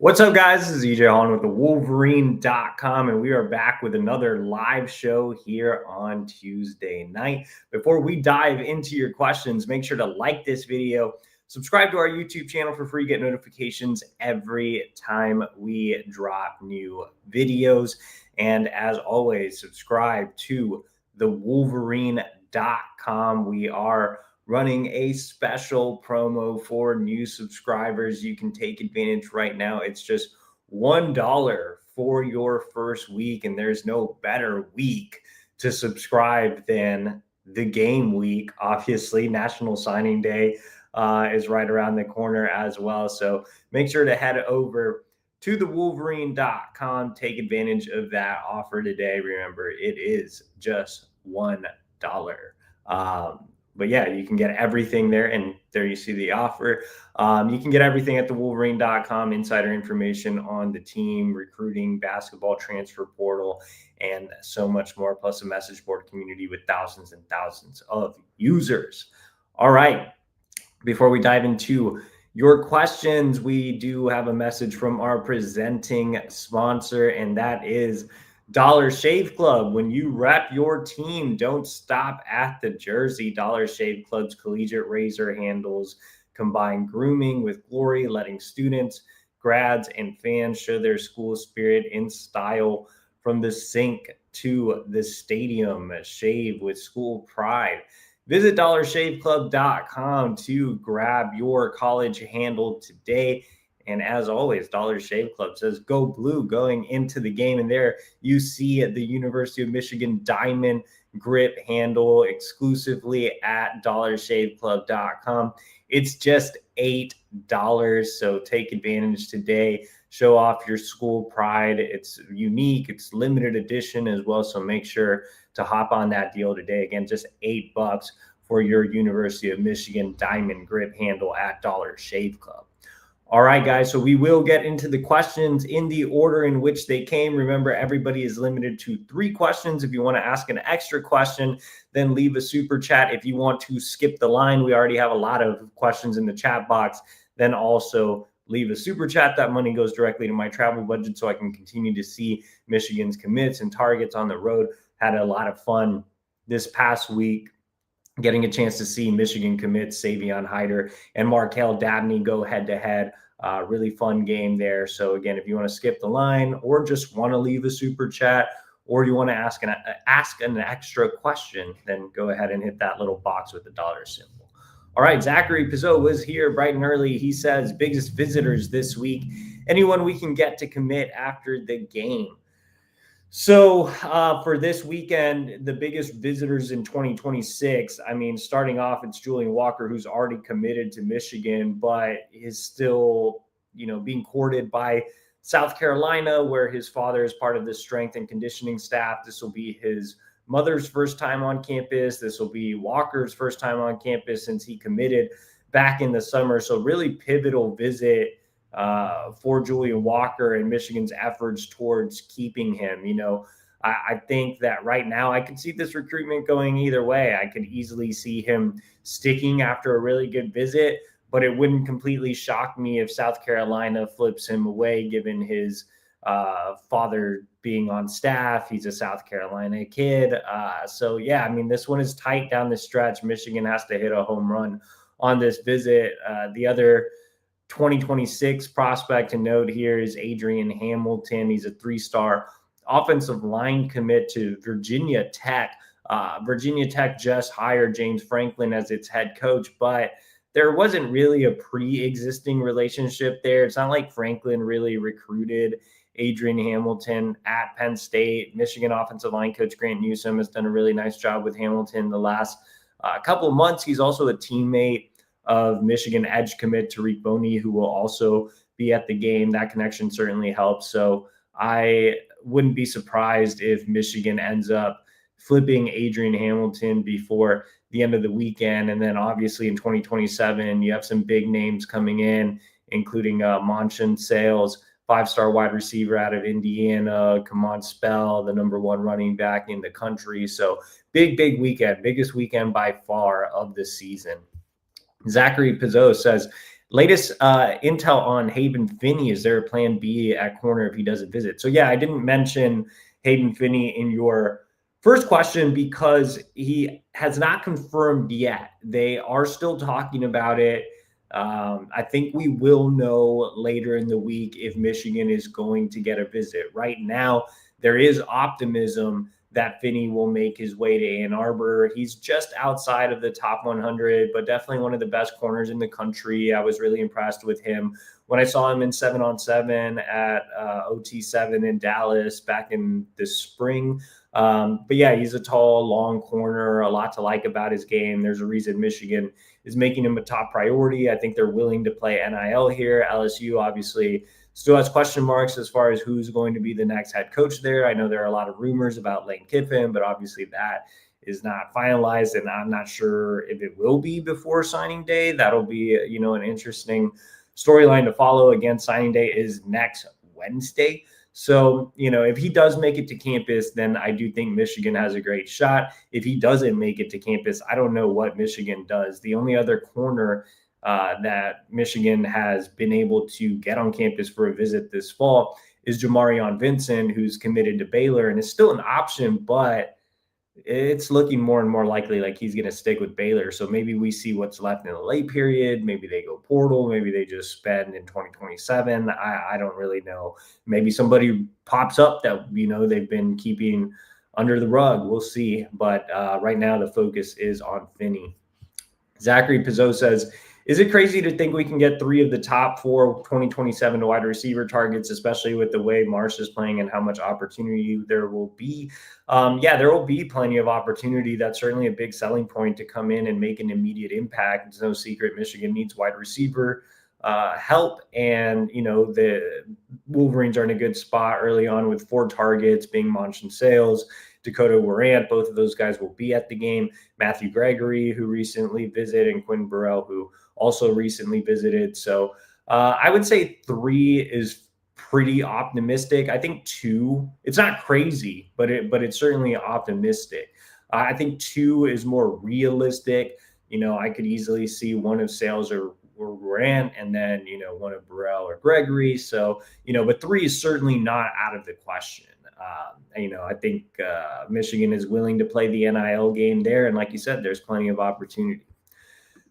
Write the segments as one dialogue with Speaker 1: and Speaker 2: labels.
Speaker 1: What's up, guys? This is EJ Holland with thewolverine.com, and we are back with another live show here on Tuesday night. Before we dive into your questions, make sure to like this video, subscribe to our YouTube channel for free, get notifications every time we drop new videos. And as always, subscribe to thewolverine.com. We are running a special promo for new subscribers. You can take advantage right now. It's just $1 for your first week, and there's no better week to subscribe than the game week. Obviously, National Signing Day is right around the corner as well. So make sure to head over to thewolverine.com. Take advantage of that offer today. Remember, it is just $1. But yeah, you can get everything there, and there you see the offer. You can get everything at thewolverine.com, insider information on the team, recruiting, basketball transfer portal, and so much more, plus a message board community with thousands and thousands of users. All right, before we dive into your questions, we do have a message from our presenting sponsor, and that is Dollar Shave Club. When you rep your team, don't stop at the jersey. Dollar Shave Club's collegiate razor handles combine grooming with glory, letting students, grads, and fans show their school spirit in style. From the sink to the stadium, shave with school pride. Visit dollarshaveclub.com to grab your college handle today. And as always, Dollar Shave Club says, go blue going into the game. And there you see the University of Michigan Diamond Grip handle exclusively at dollarshaveclub.com. It's just $8. So take advantage today. Show off your school pride. It's unique. It's limited edition as well. So make sure to hop on that deal today. Again, just $8 for your University of Michigan Diamond Grip handle at Dollar Shave Club. All right, guys, so we will get into the questions in the order in which they came. Remember, everybody is limited to 3 questions. If you want to ask an extra question, then leave a super chat. If you want to skip the line, we already have a lot of questions in the chat box. Then also leave a super chat. That money goes directly to my travel budget so I can continue to see Michigan's commits and targets on the road. Had a lot of fun this past week getting a chance to see Michigan commits Savion Hyder and Markel Dabney go head-to-head. Really fun game there. So again, if you want to skip the line or just want to leave a super chat, or you want to ask an extra question, then go ahead and hit that little box with the dollar symbol. All right, Zachary Pizot was here bright and early. He says, biggest visitors this week, anyone we can get to commit after the game. So for this weekend, the biggest visitors in 2026, I mean, starting off, it's Julian Walker, who's already committed to Michigan, but is still, being courted by South Carolina, where his father is part of the strength and conditioning staff. This will be his mother's first time on campus. This will be Walker's first time on campus since he committed back in the summer. So really pivotal visit for Julian Walker and Michigan's efforts towards keeping him. I think that right now I could see this recruitment going either way. I could easily see him sticking after a really good visit, but it wouldn't completely shock me if South Carolina flips him away, given his father being on staff. He's a South Carolina kid. So yeah, I mean, this one is tight down the stretch. Michigan has to hit a home run on this visit. The other 2026 prospect to note here is Adrian Hamilton. He's a 3-star offensive line commit to Virginia Tech. Virginia Tech just hired James Franklin as its head coach, but there wasn't really a pre-existing relationship there. It's not like Franklin really recruited Adrian Hamilton at Penn State. Michigan offensive line coach Grant Newsome has done a really nice job with Hamilton the last couple of months. He's also a teammate of Michigan edge commit Tariq Boney, who will also be at the game. That connection certainly helps. So I wouldn't be surprised if Michigan ends up flipping Adrian Hamilton before the end of the weekend. And then obviously in 2027, you have some big names coming in, including Monson Sales, 5-star wide receiver out of Indiana, Kamon Spell, the #1 running back in the country. So big weekend, biggest weekend by far of the season. Zachary Pizot says, Latest intel on Hayden Finney. Is there a plan B at corner if he doesn't visit? So yeah, I didn't mention Hayden Finney in your first question because he has not confirmed yet. They are still talking about it. I think we will know later in the week if Michigan is going to get a visit. Right now, there is optimism that Finney will make his way to Ann Arbor. He's just outside of the top 100, but definitely one of the best corners in the country. I was really impressed with him when I saw him in 7-on-7 at OT7 in Dallas back in the spring. But yeah, he's a tall, long corner, a lot to like about his game. There's a reason Michigan is making him a top priority. I think they're willing to play NIL here. LSU obviously still has question marks as far as who's going to be the next head coach there. I know there are a lot of rumors about Lane Kiffin, but obviously that is not finalized, and I'm not sure if it will be before signing day. That'll be, an interesting storyline to follow. Again, signing day is next Wednesday. So, if he does make it to campus, then I do think Michigan has a great shot. If he doesn't make it to campus, I don't know what Michigan does. The only other corner that Michigan has been able to get on campus for a visit this fall is Jamarion Vincent, who's committed to Baylor and is still an option, but it's looking more and more likely like he's going to stick with Baylor. So maybe we see what's left in the late period. Maybe they go portal. Maybe they just spend in 2027. I don't really know. Maybe somebody pops up that, they've been keeping under the rug. We'll see. But right now the focus is on Finney. Zachary Pizzo says, is it crazy to think we can get 3 of the top 4 2027 wide receiver targets, especially with the way Marsh is playing and how much opportunity there will be? Yeah, there will be plenty of opportunity. That's certainly a big selling point to come in and make an immediate impact. It's no secret Michigan needs wide receiver help. And, the Wolverines are in a good spot early on with 4 targets being Monch and Sales. Dakota Warant, both of those guys will be at the game. Matthew Gregory, who recently visited, and Quinn Burrell, who also recently visited. So I would say 3 is pretty optimistic. I think 2, it's not crazy, but it's certainly optimistic. I think 2 is more realistic. I could easily see one of Sales or Warant, and then, one of Burrell or Gregory. So, but 3 is certainly not out of the question. I think Michigan is willing to play the NIL game there. And like you said, there's plenty of opportunity.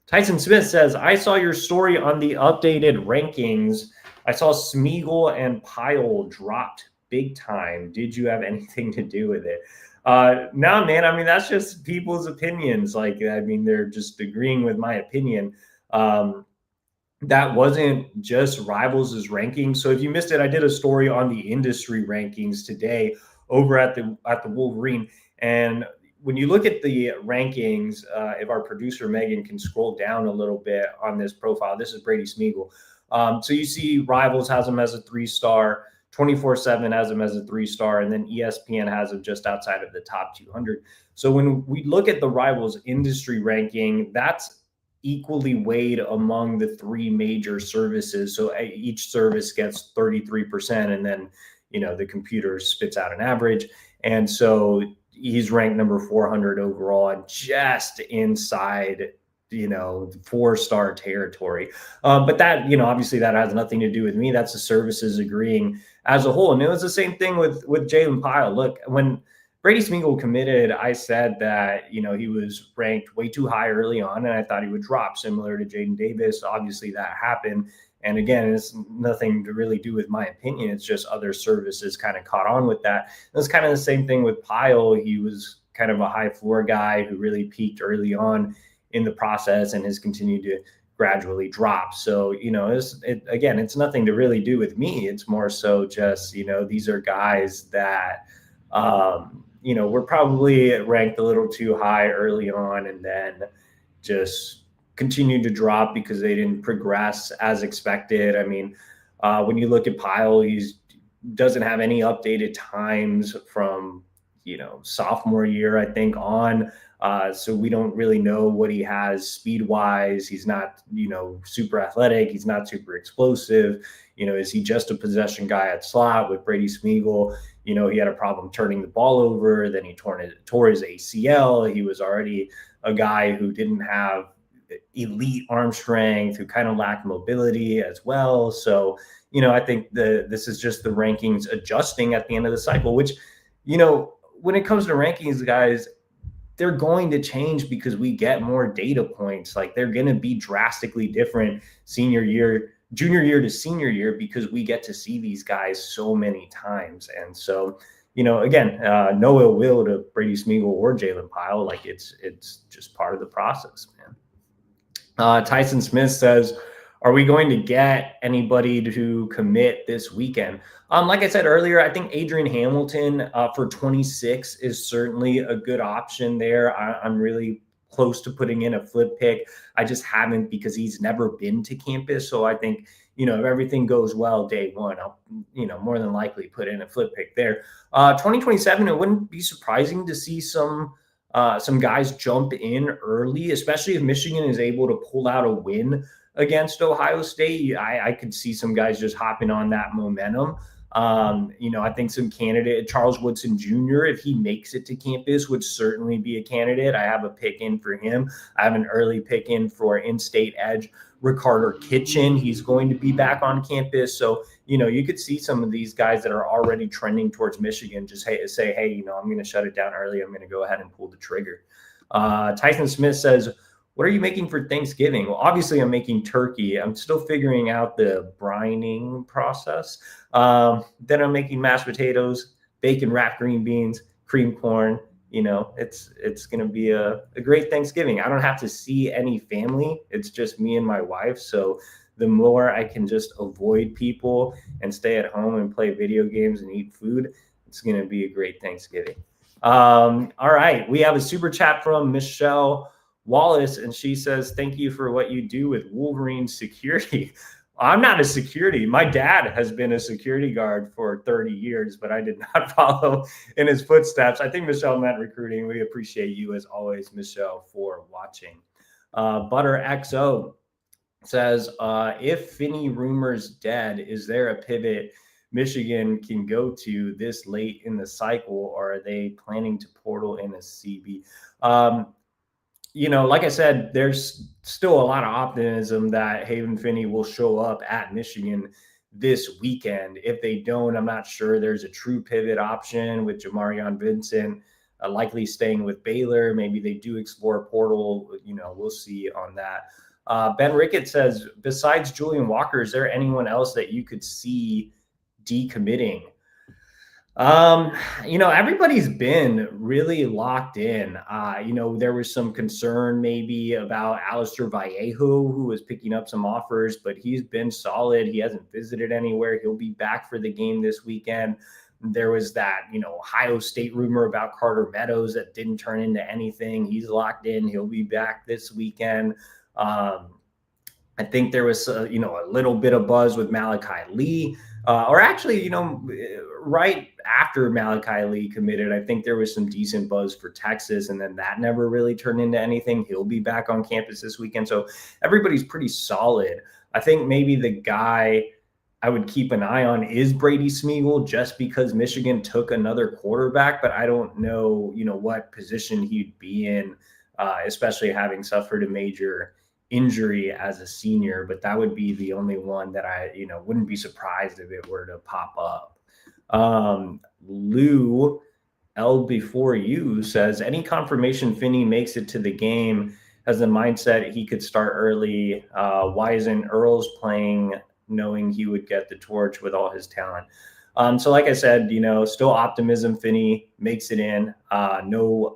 Speaker 1: Tyson Smith says, I saw your story on the updated rankings. I saw Smeagol and Pyle dropped big time. Did you have anything to do with it? No, man. I mean, that's just people's opinions. They're just agreeing with my opinion. That wasn't just Rivals' rankings. So if you missed it, I did a story on the industry rankings today over at the Wolverine. And when you look at the rankings, if our producer Megan can scroll down a little bit on this profile, this is Brady Smeagol. So you see Rivals has him as a 3-star, 24/7 has him as a 3-star, and then ESPN has him just outside of the top 200. So when we look at the Rivals industry ranking, that's equally weighed among the 3 major services. So each service gets 33%, and then, the computer spits out an average. And so he's ranked number 400 overall and just inside, 4-star territory. But that, obviously that has nothing to do with me. That's the services agreeing as a whole. And it was the same thing with Jalen Pyle. Look, when Brady Smeagol committed, I said that, he was ranked way too high early on, and I thought he would drop similar to Jaden Davis. Obviously that happened. And again, it's nothing to really do with my opinion. It's just other services kind of caught on with that. It's kind of the same thing with Pyle. He was kind of a high floor guy who really peaked early on in the process and has continued to gradually drop. So, it's nothing to really do with me. It's more so just, these are guys that, we're probably ranked a little too high early on and then just continued to drop because they didn't progress as expected. I mean, when you look at Pyle, doesn't have any updated times from, sophomore year, I think, on. So we don't really know what he has speed-wise. He's not, super athletic. He's not super explosive. Is he just a possession guy at slot with Brady Smeagol? He had a problem turning the ball over. Then he tore his ACL. He was already a guy who didn't have elite arm strength, who kind of lack mobility as well. So, I think this is just the rankings adjusting at the end of the cycle, which, when it comes to rankings, guys, they're going to change because we get more data points. Like, they're going to be drastically different junior year to senior year, because we get to see these guys so many times. And so, again, no ill will to Brady Smeagol or Jalen Pyle. Like, it's just part of the process, man. Tyson Smith says, are we going to get anybody to commit this weekend? Like I said earlier, I think Adrian Hamilton for 26 is certainly a good option there. I'm really close to putting in a flip pick. I just haven't, because he's never been to campus. So I think, if everything goes well day one, I'll, more than likely put in a flip pick there. 2027, it wouldn't be surprising to see some guys jump in early, especially if Michigan is able to pull out a win against Ohio State. I could see some guys just hopping on that momentum. I think some candidate, Charles Woodson Jr., if he makes it to campus, would certainly be a candidate. I have a pick in for him. I have an early pick in for in-state edge Ricardo Kitchen. He's going to be back on campus. So, you could see some of these guys that are already trending towards Michigan just say, hey, I'm going to shut it down early. I'm going to go ahead and pull the trigger. Tyson Smith says, what are you making for Thanksgiving? Well, obviously I'm making turkey. I'm still figuring out the brining process. Then I'm making mashed potatoes, bacon wrapped green beans, cream corn. It's going to be a great Thanksgiving. I don't have to see any family. It's just me and my wife. So the more I can just avoid people and stay at home and play video games and eat food, it's going to be a great Thanksgiving. All right. We have a super chat from Michelle Wallace, and she says, thank you for what you do with Wolverine security. I'm not a security. My dad has been a security guard for 30 years, but I did not follow in his footsteps. I think Michelle meant recruiting. We appreciate you as always, Michelle, for watching. Butter XO says, if Finney rumors dead, is there a pivot Michigan can go to this late in the cycle, or are they planning to portal in a CB? Like I said, there's still a lot of optimism that Haven Finney will show up at Michigan this weekend. If they don't, I'm not sure there's a true pivot option with Jamarion Vincent likely staying with Baylor. Maybe they do explore a portal. We'll see on that. Ben Rickett says, besides Julian Walker, is there anyone else that you could see decommitting? Everybody's been really locked in. There was some concern maybe about Alistair Vallejo, who was picking up some offers, but he's been solid. He hasn't visited anywhere. He'll be back for the game this weekend. There was that, Ohio State rumor about Carter Meadows that didn't turn into anything. He's locked in. He'll be back this weekend. I think there was, a little bit of buzz with Malachi Lee. Or actually, right after Malachi Lee committed, I think there was some decent buzz for Texas, and then that never really turned into anything. He'll be back on campus this weekend. So everybody's pretty solid. I think maybe the guy I would keep an eye on is Brady Smeagol, just because Michigan took another quarterback, but I don't know, what position he'd be in, especially having suffered a major injury as a senior. But that would be the only one that I, wouldn't be surprised if it were to pop up. Lou L before you says, any confirmation Finney makes it to the game, has the mindset he could start early. Why isn't Earls playing, knowing he would get the torch with all his talent? So like I said, still optimism Finney makes it in. No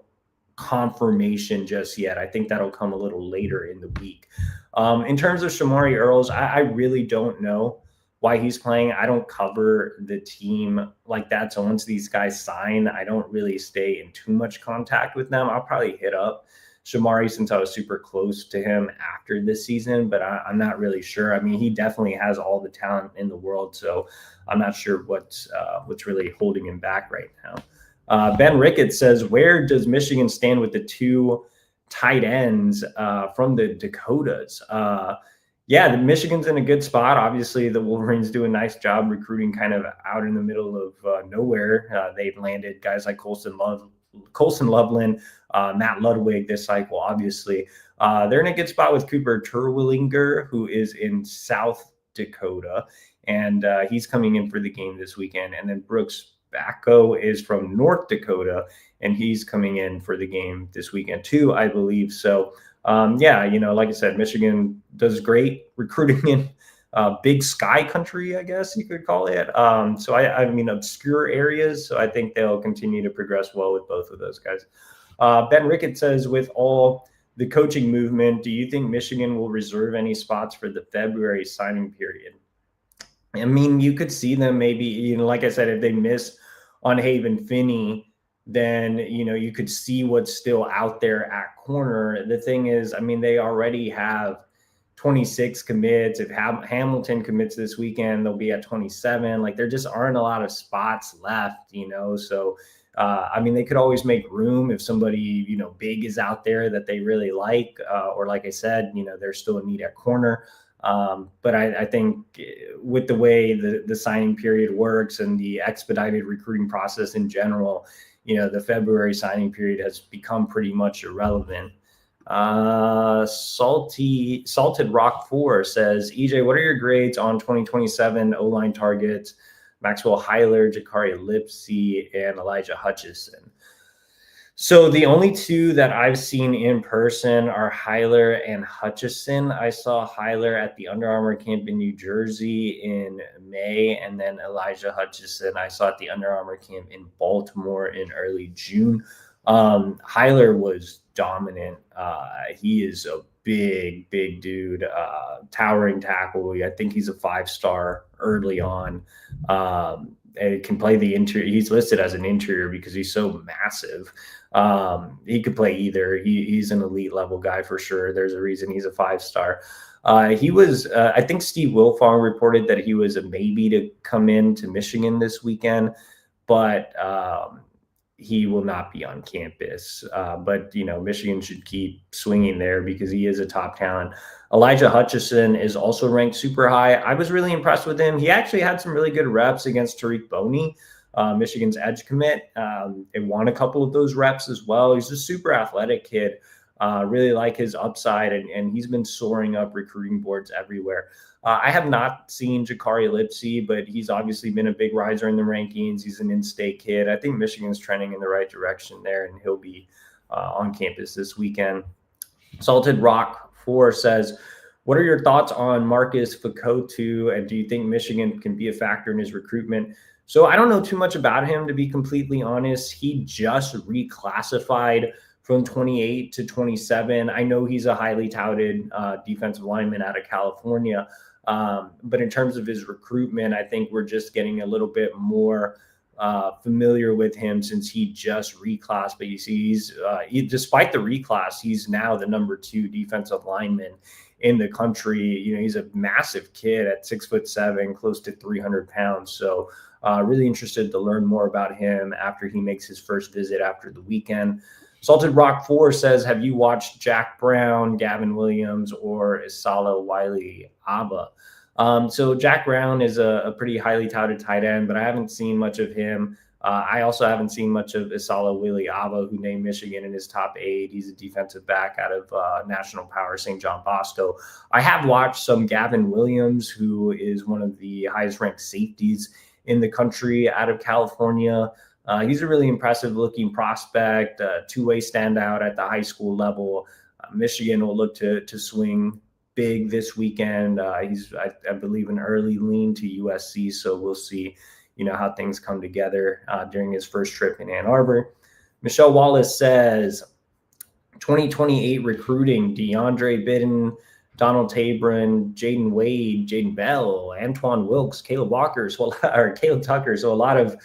Speaker 1: confirmation just yet. I think that'll come a little later in the week. In terms of Shamari Earls, I really don't know why he's playing. I don't cover the team like that. So once these guys sign, I don't really stay in too much contact with them. I'll probably hit up Shamari since I was super close to him after this season, but I'm not really sure. I mean, he definitely has all the talent in the world, so I'm not sure what's really holding him back right now. Ben Rickett says, where does Michigan stand with the two tight ends from the Dakotas? The Michigan's in a good spot. Obviously, the Wolverines do a nice job recruiting kind of out in the middle of nowhere. They've landed guys like Colson Loveland, Matt Ludwig this cycle, obviously. They're in a good spot with Cooper Terwilliger, who is in South Dakota, and he's coming in for the game this weekend. And then Brooks Backo is from North Dakota, and he's coming in for the game this weekend too, I believe. So, yeah, like I said, Michigan does great recruiting in Big Sky country, I guess you could call it. So I mean, obscure areas. So I think they'll continue to progress well with both of those guys. Ben Rickett says, with all the coaching movement, do you think Michigan will reserve any spots for the February signing period? I mean, you could see them maybe, like I said, if they miss on Haven Finney, then, you could see what's still out there at corner. The thing is, I mean, they already have 26 commits. If Hamilton commits this weekend, they'll be at 27. Like, there just aren't a lot of spots left, so I mean, they could always make room if somebody, big is out there that they really like, or like I said, there's still a need at corner. But I think with the way the signing period works and the expedited recruiting process in general, the February signing period has become pretty much irrelevant. Salted Rock 4 says, EJ, what are your grades on 2027 O-line targets? Maxwell Heiler, Jakari Lipsey, and Elijah Hutchison. So the only two that I've seen in person are Heiler and Hutchison. I saw Heiler at the Under Armour camp in New Jersey in May, and then Elijah Hutchison I saw at the Under Armour camp in Baltimore in early June. Heiler was dominant. He is a big dude, towering tackle. I think he's a 5-star early on. And can play the interior. He's listed as an interior because he's so massive. He could play either. He's an elite level guy for sure. There's a reason he's a 5-star. He was, I think Steve Wilfong reported that he was a maybe to come in to Michigan this weekend, but he will not be on campus. But, Michigan should keep swinging there because he is a top talent. Elijah Hutchison is also ranked super high. I was really impressed with him. He actually had some really good reps against Tariq Boney, Michigan's edge commit. And won a couple of those reps as well. He's a super athletic kid. Really like his upside, and he's been soaring up recruiting boards everywhere. I have not seen Jakari Lipsey, but he's obviously been a big riser in the rankings. He's an in-state kid. I think Michigan's trending in the right direction there, and he'll be on campus this weekend. Salted Rock 4 says, what are your thoughts on Marcus Fakotu, and do you think Michigan can be a factor in his recruitment? So I don't know too much about him, to be completely honest. He just reclassified from 28 to 27. I know he's a highly touted defensive lineman out of California. But in terms of his recruitment, I think we're just getting a little bit more familiar with him since he just reclassed. But you see, despite the reclass, he's now the number 2 defensive lineman in the country. He's a massive kid at 6'7", close to 300 pounds. So really interested to learn more about him after he makes his first visit after the weekend. Salted Rock 4 says, have you watched Jack Brown, Gavin Williams, or Isala Wiley Abba? So Jack Brown is a pretty highly touted tight end, but I haven't seen much of him. I also haven't seen much of Isala Wiley Abba, who named Michigan in his top 8. He's a defensive back out of National Power St. John Bosco. I have watched some Gavin Williams, who is one of the highest ranked safeties in the country out of California. He's a really impressive looking prospect, two-way standout at the high school level. Michigan will look to swing big this weekend. He's, I believe, an early lean to USC, so we'll see, how things come together during his first trip in Ann Arbor. Michelle Wallace says, 2028 recruiting, DeAndre Bitten, Donald Tabron, Jaden Wade, Jaden Bell, Antoine Wilkes, Caleb Walker, or Caleb Tucker. So a lot of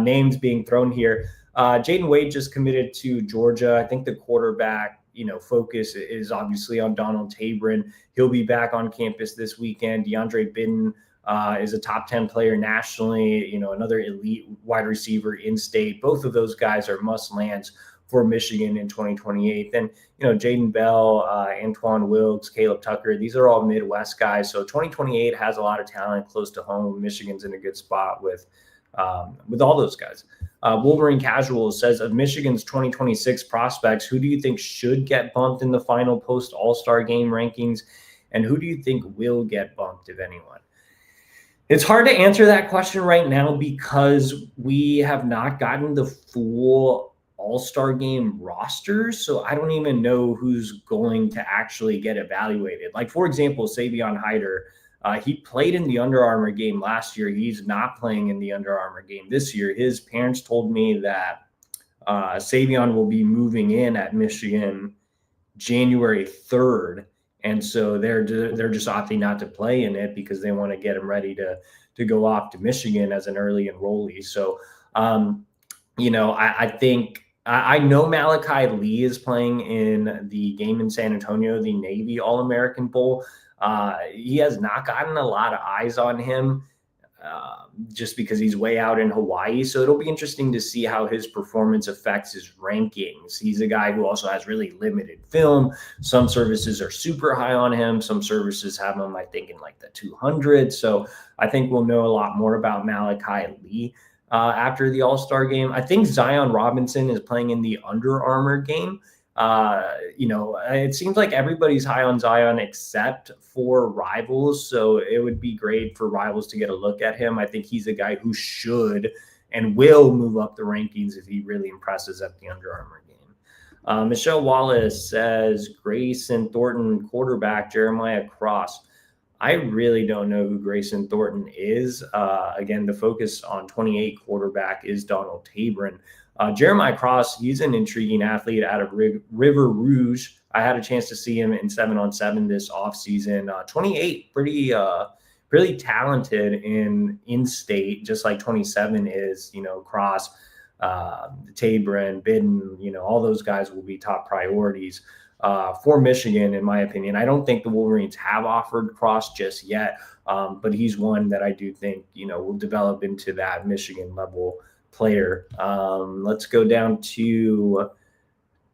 Speaker 1: names being thrown here. Jaden Wade just committed to Georgia. I think the quarterback, focus is obviously on Donald Tabron. He'll be back on campus this weekend. DeAndre Bitten is a top 10 player nationally, another elite wide receiver in state. Both of those guys are must lands for Michigan in 2028. Then, Jaden Bell, Antoine Wilkes, Caleb Tucker, these are all Midwest guys. So 2028 has a lot of talent close to home. Michigan's in a good spot with all those guys. Wolverine Casual says, of Michigan's 2026 prospects, who do you think should get bumped in the final post All-Star game rankings? And who do you think will get bumped, if anyone? It's hard to answer that question right now because we have not gotten the full All-Star game rosters. So I don't even know who's going to actually get evaluated. Like, for example, Savion Hyder, he played in the Under Armour game last year. He's not playing in the Under Armour game this year. His parents told me that Savion will be moving in at Michigan January 3rd. And so they're just opting not to play in it because they want to get him ready to go off to Michigan as an early enrollee. So, I think I know Malachi Lee is playing in the game in San Antonio, the Navy All-American Bowl. He has not gotten a lot of eyes on him just because he's way out in Hawaii. So it'll be interesting to see how his performance affects his rankings. He's a guy who also has really limited film. Some services are super high on him. Some services have him, I think, in like the 200. So I think we'll know a lot more about Malachi Lee after the All-Star game. I think Zion Robinson is playing in the Under Armour game. It seems like everybody's high on Zion except for Rivals. So it would be great for Rivals to get a look at him. I think he's a guy who should and will move up the rankings if he really impresses at the Under Armour game. Michelle Wallace says, Grayson Thornton, quarterback, Jeremiah Cross. I really don't know who Grayson Thornton is. Again, the focus on 28 quarterback is Donald Tabron. Jeremiah Cross, he's an intriguing athlete out of River Rouge. I had a chance to see him in 7-on-7 this offseason. 28, pretty talented in state, just like 27 is. Cross, Tabron, Bidden, all those guys will be top priorities for Michigan, in my opinion. I don't think the Wolverines have offered Cross just yet, but he's one that I do think will develop into that Michigan level player. Let's go down to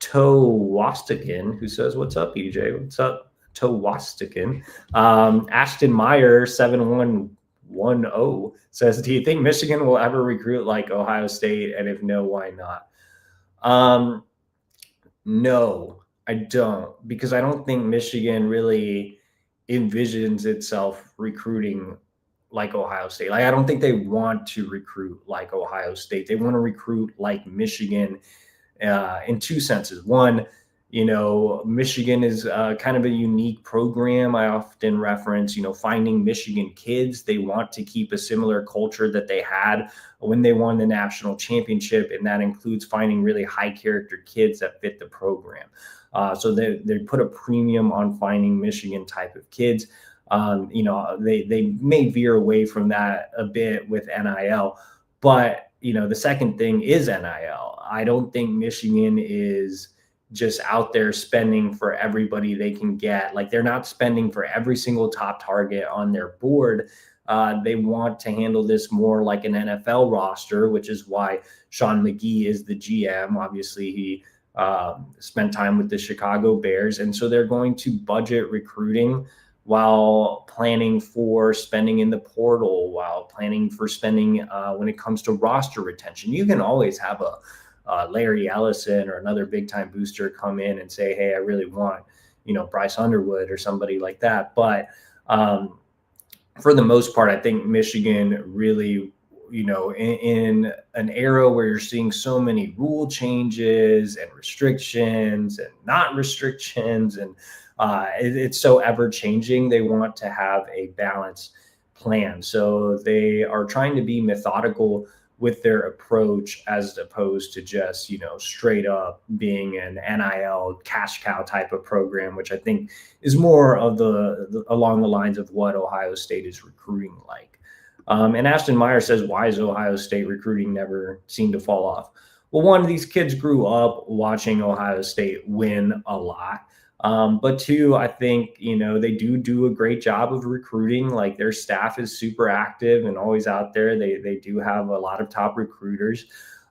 Speaker 1: Towastikin, who says, what's up, EJ? What's up, Towastikin? Ashton Meyer, 7110, says, do you think Michigan will ever recruit like Ohio State? And if no, why not? No, I don't, because I don't think Michigan really envisions itself recruiting like Ohio State. Like, I don't think they want to recruit like Ohio State. They want to recruit like Michigan in two senses. One, Michigan is kind of a unique program. I often reference, finding Michigan kids. They want to keep a similar culture that they had when they won the national championship, and that includes finding really high character kids that fit the program. So they put a premium on finding Michigan type of kids. They may veer away from that a bit with NIL, but the second thing is NIL. I don't think Michigan is just out there spending for everybody they can get. Like, they're not spending for every single top target on their board. They want to handle this more like an NFL roster, which is why Sean McGee is the GM. Obviously, he spent time with the Chicago Bears, and so they're going to budget recruiting while planning for spending in the portal, while planning for spending when it comes to roster retention. You can always have a Larry Ellison or another big-time booster come in and say, hey, I really want, Bryce Underwood or somebody like that. But for the most part, I think Michigan really, in an era where you're seeing so many rule changes and restrictions and not restrictions, and it's so ever changing, they want to have a balanced plan. So they are trying to be methodical with their approach as opposed to just, straight up being an NIL cash cow type of program, which I think is more of along the lines of what Ohio State is recruiting like. And Ashton Meyer says, why is Ohio State recruiting never seemed to fall off? Well, one of these kids grew up watching Ohio State win a lot. But two, I think, they do a great job of recruiting. Like, their staff is super active and always out there. They do have a lot of top recruiters.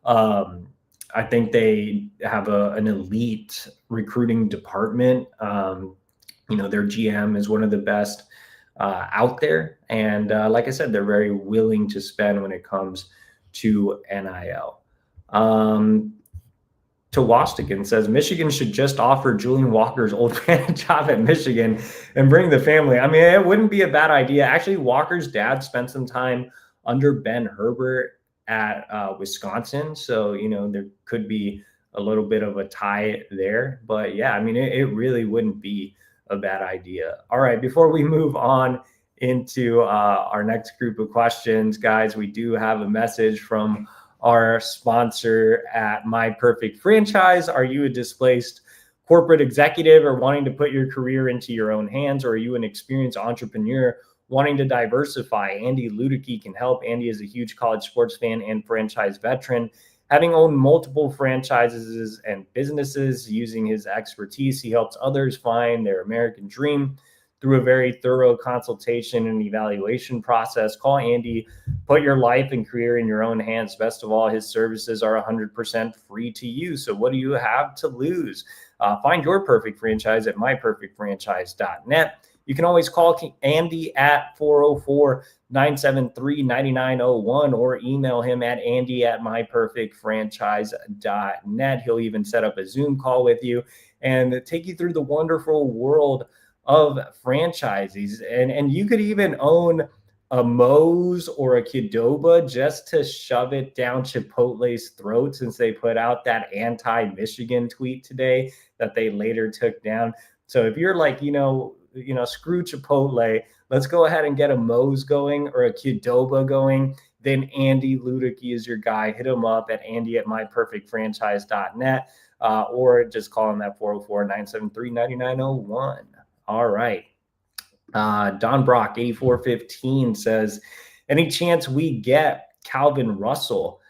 Speaker 1: I think they have an elite recruiting department. Their GM is one of the best out there. And like I said, they're very willing to spend when it comes to NIL. Tewastigan says Michigan should just offer Julian Walker's old man a job at Michigan and bring the family. I mean, it wouldn't be a bad idea. Actually, Walker's dad spent some time under Ben Herbert at Wisconsin. So, there could be a little bit of a tie there. But yeah, I mean, it really wouldn't be a bad idea. All right, before we move on into our next group of questions, guys, we do have a message from our sponsor at MyPerfectFranchise. Are you a displaced corporate executive or wanting to put your career into your own hands? Or are you an experienced entrepreneur wanting to diversify? Andy Luedecke can help. Andy is a huge college sports fan and franchise veteran. Having owned multiple franchises and businesses, using his expertise, he helps others find their American dream through a very thorough consultation and evaluation process. Call Andy. Put your life and career in your own hands. Best of all, his services are 100% free to use. So what do you have to lose? Find your perfect franchise at myperfectfranchise.net. You can always call Andy at 404-973-9901 or email him at andy@myperfectfranchise.net. He'll even set up a Zoom call with you and take you through the wonderful world of franchises. And you could even own a Moe's or a Qdoba just to shove it down Chipotle's throat, since they put out that anti-Michigan tweet today that they later took down. So if you're like, screw Chipotle, let's go ahead and get a Moe's going or a Qdoba going, then Andy Luedecke is your guy. Hit him up at andy@myperfectfranchise.net or just call him at 404-973-9901. All right. Don Brock 8415 says, any chance we get Calvin Russell?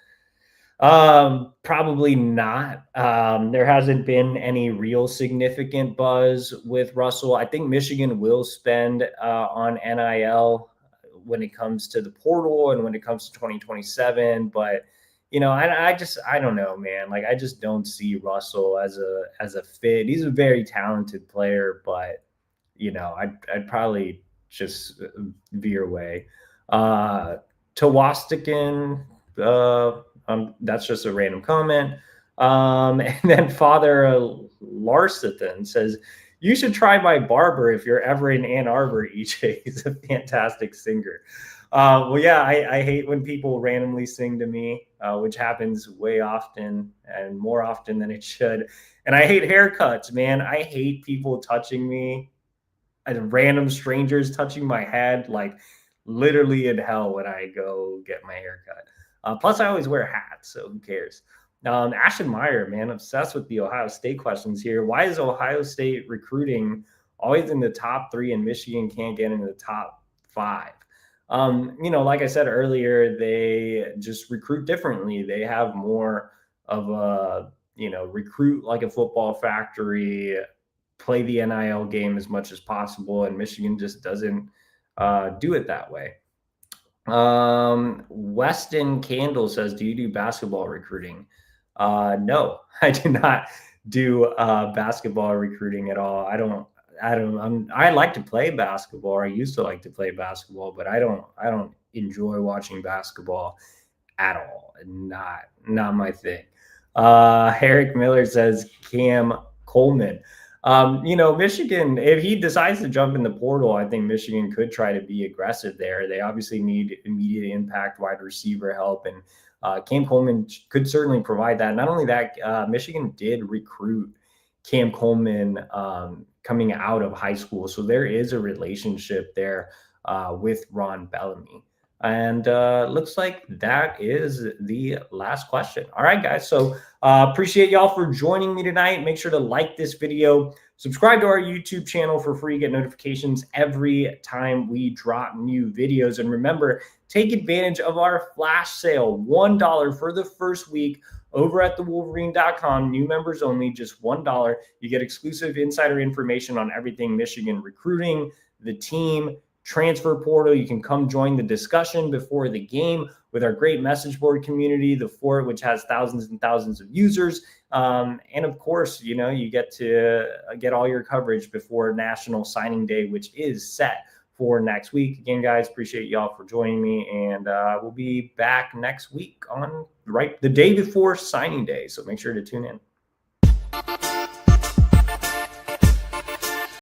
Speaker 1: Probably not. There hasn't been any real significant buzz with Russell. I think Michigan will spend on NIL when it comes to the portal and when it comes to 2027. But I don't know, man. Like, I just don't see Russell as a fit. He's a very talented player, but I'd probably just veer away. Tewastigan, that's just a random comment. And then Father Larsathan says, you should try my barber if you're ever in Ann Arbor, EJ. He's a fantastic singer. Well, yeah, I hate when people randomly sing to me, which happens way often and more often than it should. And I hate haircuts, man. I hate people touching me. Random strangers touching my head, like literally in hell when I go get my hair cut. Plus, I always wear hats, so who cares? Ashton Meyer, man, obsessed with the Ohio State questions here. Why is Ohio State recruiting always in the top 3 and Michigan can't get into the top 5? Like I said earlier, they just recruit differently. They have more of a, recruit like a football factory, play the NIL game as much as possible, and Michigan just doesn't do it that way. Weston Candle says, do you do basketball recruiting? No, I do not do basketball recruiting at all. I like to play basketball. I used to like to play basketball, but I don't enjoy watching basketball at all. Not my thing. Eric Miller says Cam Coleman. Michigan, if he decides to jump in the portal, I think Michigan could try to be aggressive there. They obviously need immediate impact wide receiver help, and Cam Coleman could certainly provide that. Not only that, Michigan did recruit Cam Coleman coming out of high school, so there is a relationship there with Ron Bellamy. And looks like that is the last question. All right, guys. So appreciate y'all for joining me tonight. Make sure to like this video, subscribe to our YouTube channel for free, get notifications every time we drop new videos. And remember, take advantage of our flash sale, $1 for the first week over at thewolverine.com. New members only, just $1. You get exclusive insider information on everything Michigan recruiting, the team, transfer portal. You can come join the discussion before the game with our great message board community, the Fort, which has thousands and thousands of users. And of course, you get to get all your coverage before National Signing Day, which is set for next week. Again, guys, appreciate y'all for joining me, and we'll be back next week on the day before signing day. So make sure to tune in.